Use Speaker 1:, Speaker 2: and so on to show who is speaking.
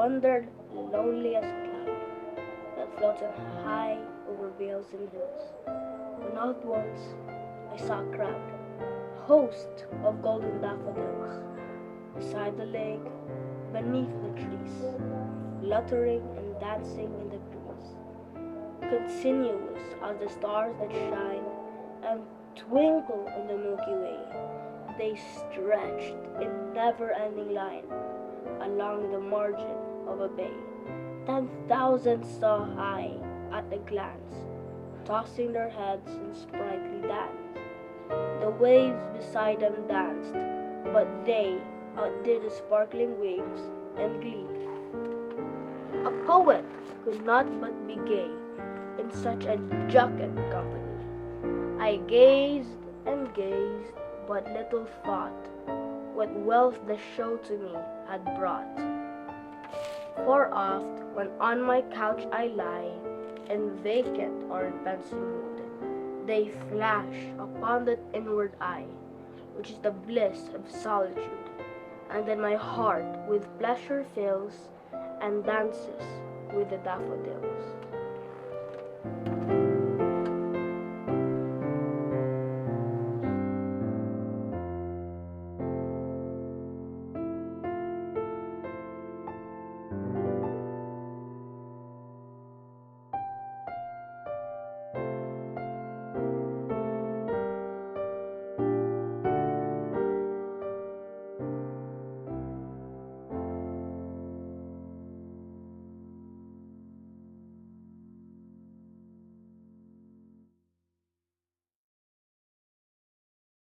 Speaker 1: under the loneliest cloud that floats on high over vales and hills. When all at once I saw a crowd, a host of golden daffodils, beside the lake, beneath the trees, fluttering and dancing in the breeze, continuous as the stars that shine and twinkle in the Milky Way. They stretched in never-ending line along the margin of a bay. 10,000 saw high at a glance, tossing their heads in sprightly dance. The waves beside them danced, but they outdid the sparkling waves in glee. A poet could not but be gay in such a jocund company. I gazed and gazed, but little thought what wealth the show to me had brought. For oft, when on my couch I lie, in vacant or in pensive mood, they flash upon that inward eye, which is the bliss of solitude, and then my heart with pleasure fills, and dances with the daffodils.